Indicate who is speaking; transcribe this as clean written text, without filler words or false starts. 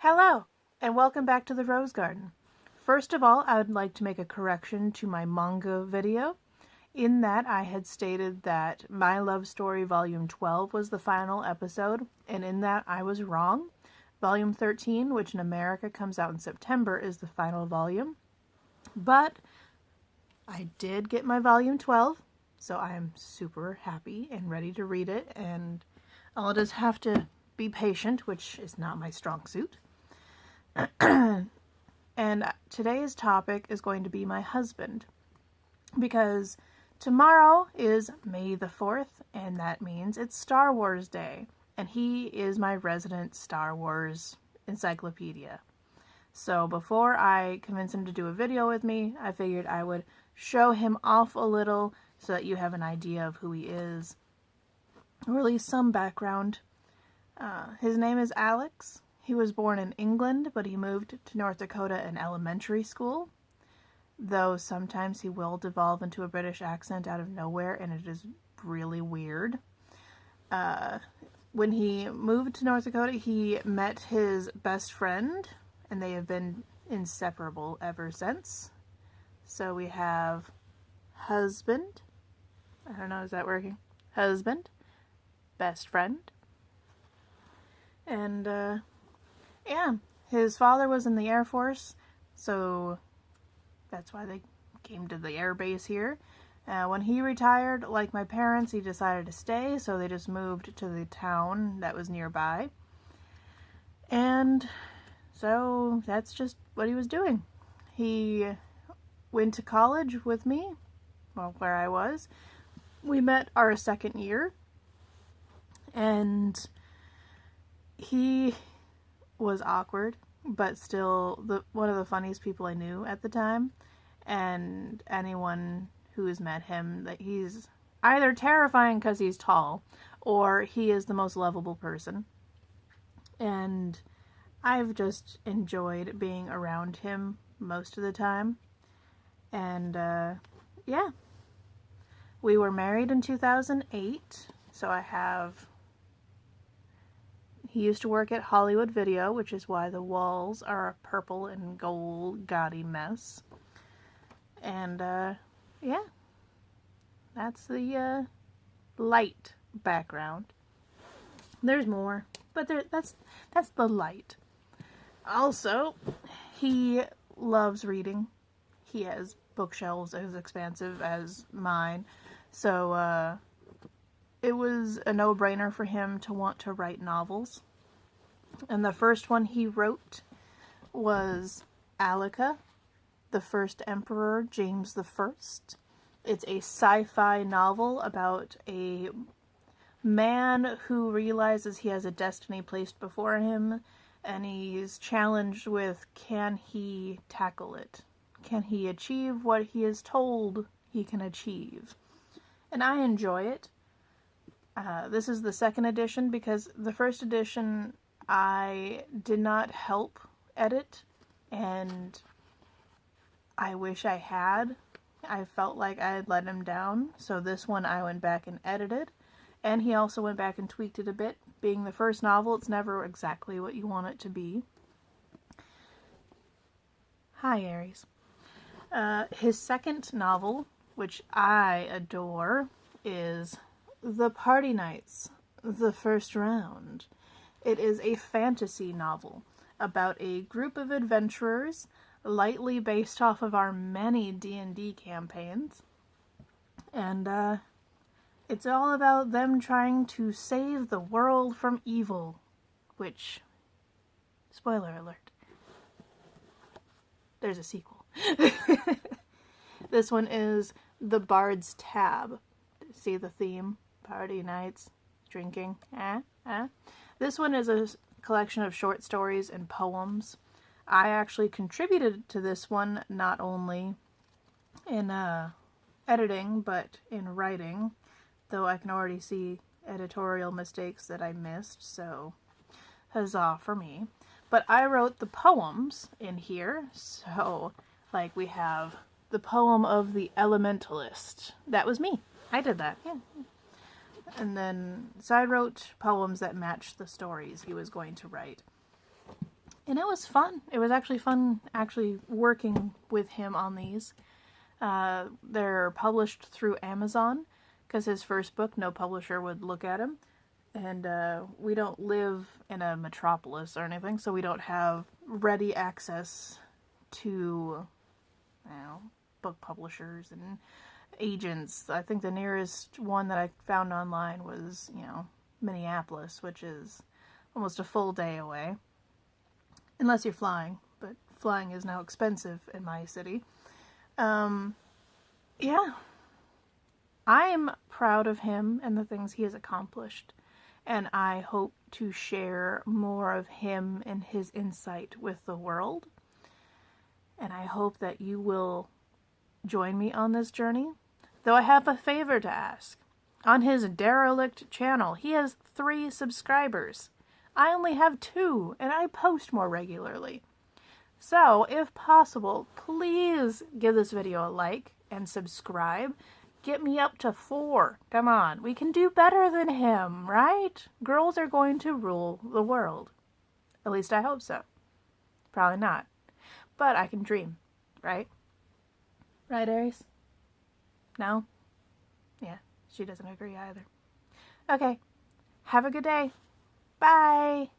Speaker 1: Hello, and welcome back to the Rose Garden. First of all, I would like to make a correction to my manga video. In that, I had stated that My Love Story Volume 12 was the final episode, and in that I was wrong. Volume 13, which in America comes out in September, is the final volume. But I did get my Volume 12, so I am super happy and ready to read it, and I'll just have to be patient, which is not my strong suit. And today's topic is going to be my husband, because tomorrow is May the 4th, and that means it's Star Wars Day, and he is my resident Star Wars encyclopedia. So before I convince him to do a video with me, I figured I would show him off a little so that you have an idea of who he is, or at least some background. His name is Alex. He was born in England, but he moved to North Dakota in elementary school, though sometimes he will devolve into a British accent out of nowhere, and it is really weird. When he moved to North Dakota, he met his best friend, and they have been inseparable ever since. So we have husband. I don't know, is that working? Husband, best friend. And, yeah, his father was in the Air Force, so that's why they came to the air base here. When he retired, like my parents, he decided to stay, so they just moved to the town that was nearby. And so that's just what he was doing. He went to college with me, well, where I was. We met our second year, and he was awkward, but still one of the funniest people I knew at the time. And anyone who has met him, that he's either terrifying because he's tall, or he is the most lovable person. And I've just enjoyed being around him most of the time. And yeah, we were married in 2008, so he used to work at Hollywood Video, which is why the walls are a purple and gold gaudy mess. And, yeah. That's the, light background. There's more, but that's the light. Also, he loves reading. He has bookshelves as expansive as mine. So, it was a no-brainer for him to want to write novels. And the first one he wrote was Alika, the First Emperor, James I. It's a sci-fi novel about a man who realizes he has a destiny placed before him, and he's challenged with, can he tackle it? Can he achieve what he is told he can achieve? And I enjoy it. This is the second edition, because the first edition I did not help edit, and I wish I had. I felt like I had let him down, so this one I went back and edited, and he also went back and tweaked it a bit. Being the first novel, it's never exactly what you want it to be. Hi, Aries. His second novel, which I adore, is The Party Nights, the First Round. It is a fantasy novel about a group of adventurers, lightly based off of our many D&D campaigns. And, it's all about them trying to save the world from evil. Which, spoiler alert, there's a sequel. This one is The Bard's Tab. See the theme? Party nights, drinking, This one is a collection of short stories and poems. I actually contributed to this one, not only in editing, but in writing, though I can already see editorial mistakes that I missed, so huzzah for me. But I wrote the poems in here, so, like, we have the poem of the Elementalist. That was me. I did that, yeah. And then, so I wrote poems that matched the stories he was going to write. And it was fun. It was actually fun working with him on these. They're published through Amazon because his first book, no publisher would look at him. And we don't live in a metropolis or anything, so we don't have ready access to, book publishers and agents. I think the nearest one that I found online was, Minneapolis, which is almost a full day away. Unless you're flying, but flying is now expensive in my city. Yeah. I'm proud of him and the things he has accomplished. And I hope to share more of him and his insight with the world. And I hope that you will join me on this journey. Though I have a favor to ask. On his derelict channel, he has 3 subscribers. I only have 2, and I post more regularly. So, if possible, please give this video a like and subscribe. Get me up to 4. Come on, we can do better than him, right? Girls are going to rule the world. At least I hope so. Probably not. But I can dream, right? Right, Aries? No? Yeah, she doesn't agree either. Okay, have a good day. Bye!